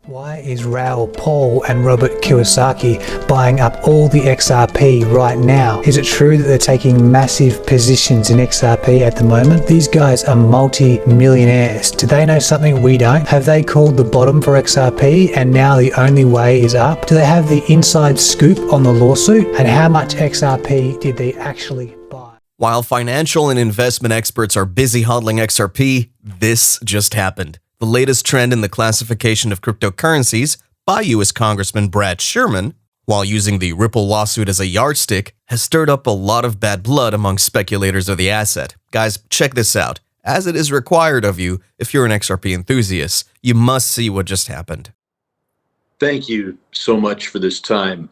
Why is Raoul Pal and Robert Kiyosaki buying up all the XRP right now? Is it true that they're taking massive positions in XRP at the moment? These guys are multi-millionaires. Do they know something we don't? Have they called the bottom for XRP and now the only way is up? Do they have the inside scoop on the lawsuit? And how much XRP did they actually buy? While financial and investment experts are busy hodling XRP, this just happened. The latest trend in the classification of cryptocurrencies by U.S. Congressman Brad Shearman, while using the Ripple lawsuit as a yardstick, has stirred up a lot of bad blood among speculators of the asset. Guys, check this out. As it is required of you, if you're an XRP enthusiast, you must see what just happened. Thank you so much for this time.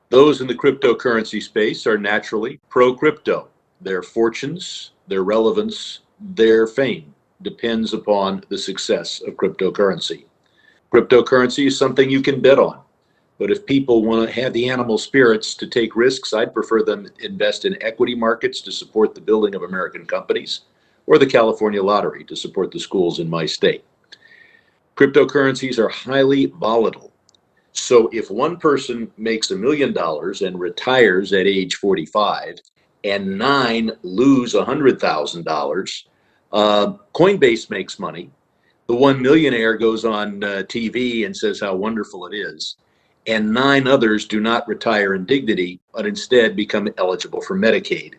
Those in the cryptocurrency space are naturally pro-crypto. Their fortunes, their relevance, their fame depends upon the success of cryptocurrency. Cryptocurrency is something you can bet on, but if people want to have the animal spirits to take risks, I'd prefer them invest in equity markets to support the building of American companies, or the California lottery to support the schools in my state. Cryptocurrencies are highly volatile. So if one person makes $1 million and retires at age 45 and 9 lose $100,000, Coinbase makes money. The one millionaire goes on TV and says how wonderful it is, and 9 others do not retire in dignity, but instead become eligible for Medicaid.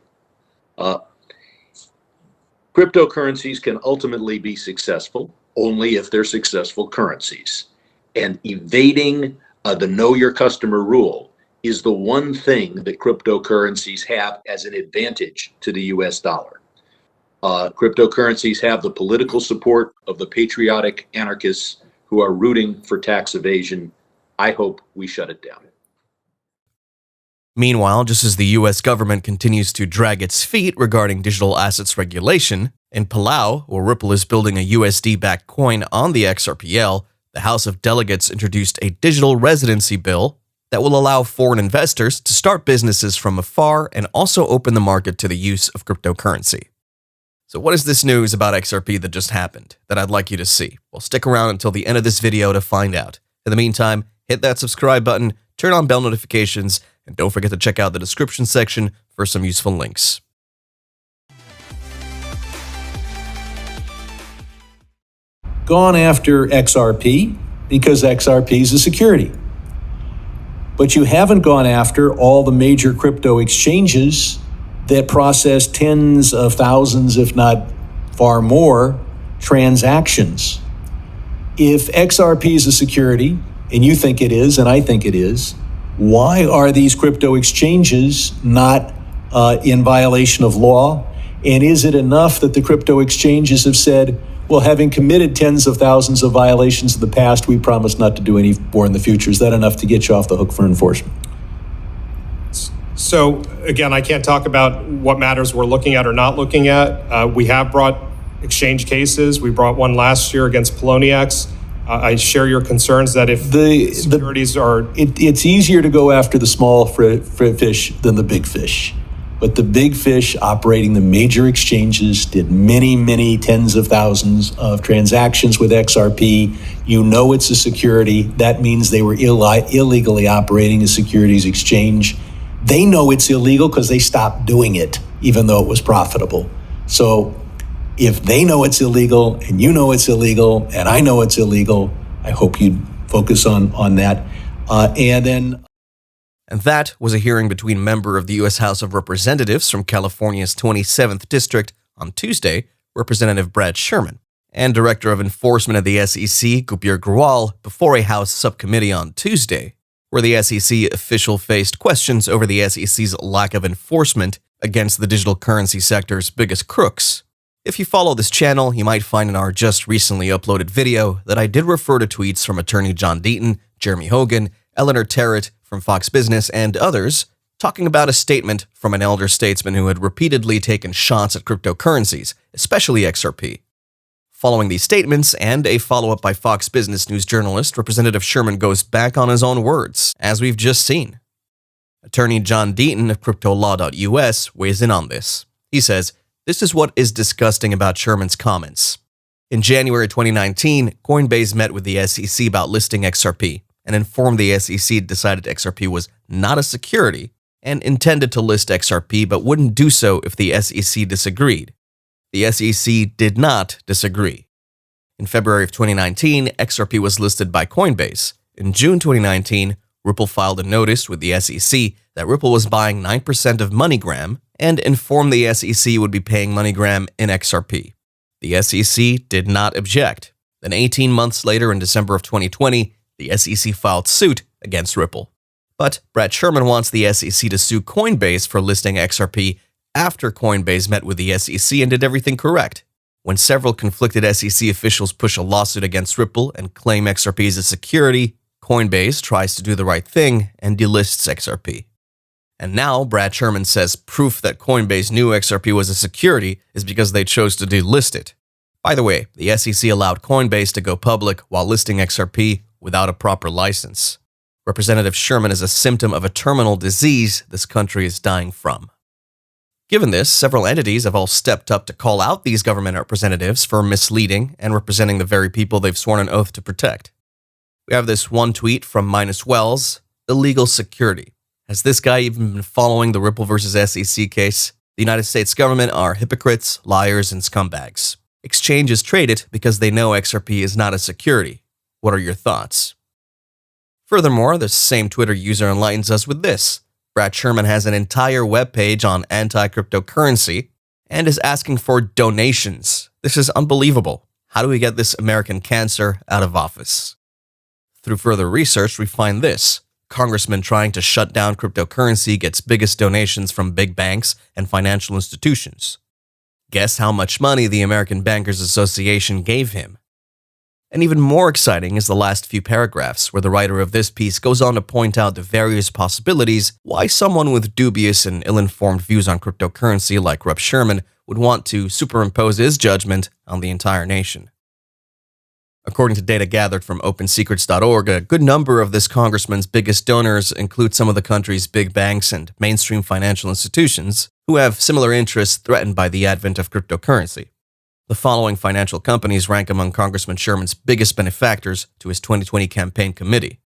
Cryptocurrencies can ultimately be successful only if they're successful currencies. And evading the know your customer rule is the one thing that cryptocurrencies have as an advantage to the US dollar. Cryptocurrencies have the political support of the patriotic anarchists who are rooting for tax evasion. I hope we shut it down. Meanwhile, just as the U.S. government continues to drag its feet regarding digital assets regulation, in Palau, where Ripple is building a USD-backed coin on the XRPL, the House of Delegates introduced a digital residency bill that will allow foreign investors to start businesses from afar and also open the market to the use of cryptocurrency. So what is this news about XRP that just happened that I'd like you to see? Well, stick around until the end of this video to find out. In the meantime, hit that subscribe button, turn on bell notifications, and don't forget to check out the description section for some useful links. Gone after XRP because XRP is a security. But you haven't gone after all the major crypto exchanges that process tens of thousands, if not far more, transactions. If XRP is a security, and you think it is, and I think it is, why are these crypto exchanges not in violation of law? And is it enough that the crypto exchanges have said, well, having committed tens of thousands of violations in the past, we promise not to do any more in the future? Is that enough to get you off the hook for enforcement? So again, I can't talk about what matters we're looking at or not looking at. We have brought exchange cases. We brought one last year against Poloniex. I share your concerns that if the securities are... It's easier to go after the small fish than the big fish. But the big fish operating the major exchanges did many, many tens of thousands of transactions with XRP. You know it's a security. That means they were illegally operating a securities exchange. They know it's illegal because they stopped doing it, even though it was profitable. So if they know it's illegal, and you know it's illegal, and I know it's illegal, I hope you'd focus on that. And that was a hearing between member of the U.S. House of Representatives from California's 27th District on Tuesday, Representative Brad Shearman, and Director of Enforcement of the SEC, Gupir Grewal, before a House subcommittee on Tuesday, where the SEC official faced questions over the SEC's lack of enforcement against the digital currency sector's biggest crooks. If you follow this channel, you might find in our just recently uploaded video that I did refer to tweets from attorney John Deaton, Jeremy Hogan, Eleanor Terret from Fox Business, and others, talking about a statement from an elder statesman who had repeatedly taken shots at cryptocurrencies, especially XRP. Following these statements and a follow-up by Fox Business News journalist, Representative Sherman goes back on his own words, as we've just seen. Attorney John Deaton of cryptolaw.us weighs in on this. He says, "This is what is disgusting about Sherman's comments. In January 2019, Coinbase met with the SEC about listing XRP and informed the SEC it decided XRP was not a security and intended to list XRP but wouldn't do so if the SEC disagreed. The SEC did not disagree. In February of 2019, XRP was listed by Coinbase. In June 2019, Ripple filed a notice with the SEC that Ripple was buying 9% of MoneyGram and informed the SEC would be paying MoneyGram in XRP. The SEC did not object. Then 18 months later, in December of 2020, the SEC filed suit against Ripple. But Brad Shearman wants the SEC to sue Coinbase for listing XRP after Coinbase met with the SEC and did everything correct. When several conflicted SEC officials push a lawsuit against Ripple and claim XRP is a security, Coinbase tries to do the right thing and delists XRP. And now Brad Shearman says proof that Coinbase knew XRP was a security is because they chose to delist it. By the way, the SEC allowed Coinbase to go public while listing XRP without a proper license. Representative Sherman is a symptom of a terminal disease this country is dying from. Given this, several entities have all stepped up to call out these government representatives for misleading and representing the very people they've sworn an oath to protect. We have this one tweet from Minus Wells, illegal security. Has this guy even been following the Ripple versus SEC case? The United States government are hypocrites, liars, and scumbags. Exchanges trade it because they know XRP is not a security. What are your thoughts? Furthermore, the same Twitter user enlightens us with this. Brad Shearman has an entire webpage on anti-cryptocurrency and is asking for donations. This is unbelievable. How do we get this American cancer out of office? Through further research, we find this. Congressman trying to shut down cryptocurrency gets biggest donations from big banks and financial institutions. Guess how much money the American Bankers Association gave him? And even more exciting is the last few paragraphs, where the writer of this piece goes on to point out the various possibilities why someone with dubious and ill-informed views on cryptocurrency like Rep. Shearman would want to superimpose his judgment on the entire nation. According to data gathered from OpenSecrets.org, a good number of this congressman's biggest donors include some of the country's big banks and mainstream financial institutions who have similar interests threatened by the advent of cryptocurrency. The following financial companies rank among Congressman Sherman's biggest benefactors to his 2020 campaign committee.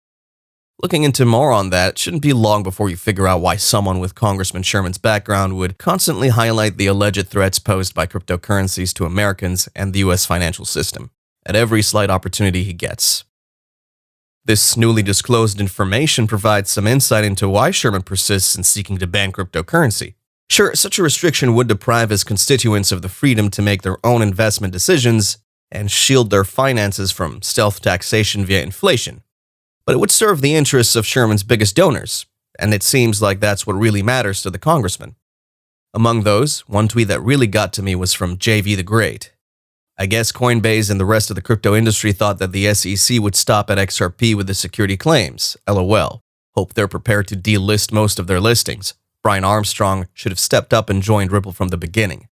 Looking into more on that, it shouldn't be long before you figure out why someone with Congressman Sherman's background would constantly highlight the alleged threats posed by cryptocurrencies to Americans and the U.S. financial system at every slight opportunity he gets. This newly disclosed information provides some insight into why Sherman persists in seeking to ban cryptocurrency. Sure, such a restriction would deprive his constituents of the freedom to make their own investment decisions and shield their finances from stealth taxation via inflation. But it would serve the interests of Sherman's biggest donors, and it seems like that's what really matters to the congressman. Among those, one tweet that really got to me was from JV the Great. I guess Coinbase and the rest of the crypto industry thought that the SEC would stop at XRP with the security claims. LOL. Hope they're prepared to delist most of their listings. Brian Armstrong should have stepped up and joined Ripple from the beginning.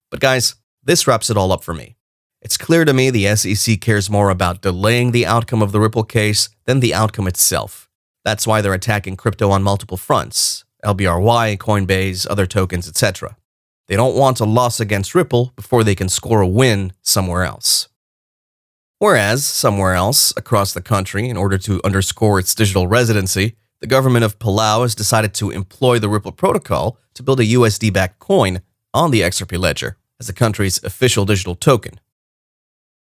But guys, this wraps it all up for me. It's clear to me the SEC cares more about delaying the outcome of the Ripple case than the outcome itself. That's why they're attacking crypto on multiple fronts: LBRY, Coinbase, other tokens, etc. They don't want a loss against Ripple before they can score a win somewhere else. Whereas, somewhere else across the country, in order to underscore its digital residency, the government of Palau has decided to employ the Ripple protocol to build a USD-backed coin on the XRP ledger as the country's official digital token.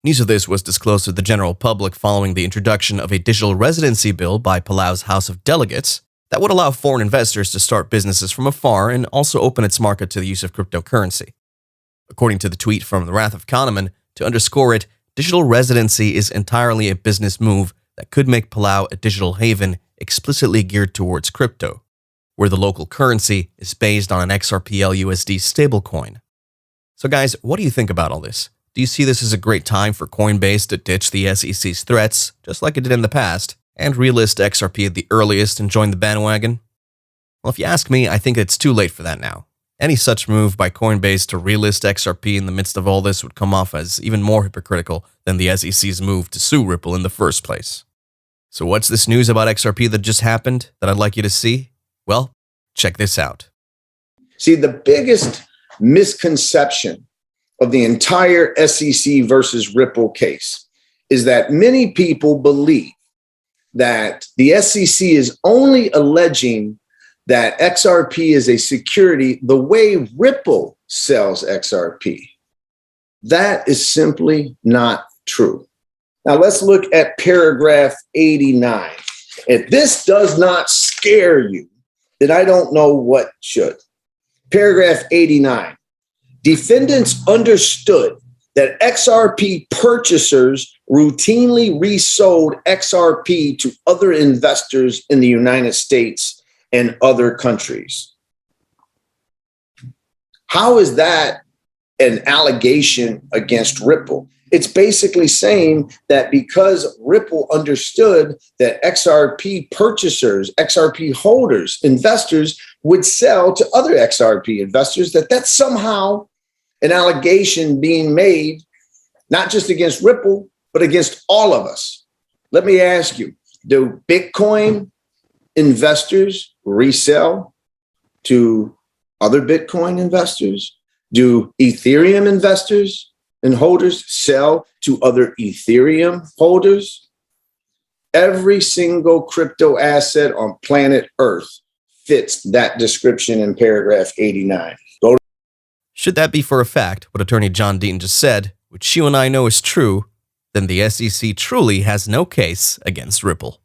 News of this was disclosed to the general public following the introduction of a digital residency bill by Palau's House of Delegates that would allow foreign investors to start businesses from afar and also open its market to the use of cryptocurrency. According to the tweet from the Wrath of Kahneman, to underscore it, digital residency is entirely a business move that could make Palau a digital haven explicitly geared towards crypto, where the local currency is based on an XRPL USD stablecoin. So guys, what do you think about all this? Do you see this as a great time for Coinbase to ditch the SEC's threats, just like it did in the past, and relist XRP at the earliest and join the bandwagon? Well, if you ask me, I think it's too late for that now. Any such move by Coinbase to relist XRP in the midst of all this would come off as even more hypocritical than the SEC's move to sue Ripple in the first place. So what's this news about XRP that just happened that I'd like you to see? Well, check this out. See, the biggest misconception of the entire SEC versus Ripple case is that many people believe that the SEC is only alleging that XRP is a security the way Ripple sells XRP. That is simply not true. Now let's look at paragraph 89. If this does not scare you, then I don't know what should. Paragraph 89. Defendants understood that XRP purchasers routinely resold XRP to other investors in the United States and other countries. How is that an allegation against Ripple? It's basically saying that because Ripple understood that XRP purchasers, XRP holders, investors would sell to other XRP investors, that's somehow an allegation being made, not just against Ripple, but against all of us. Let me ask you, do Bitcoin investors resell to other Bitcoin investors? Do Ethereum investors and holders sell to other Ethereum holders? Every single crypto asset on planet Earth fits that description in paragraph 89. Should that be for a fact what Attorney John Deaton just said, which you and I know is true, then the SEC truly has no case against Ripple.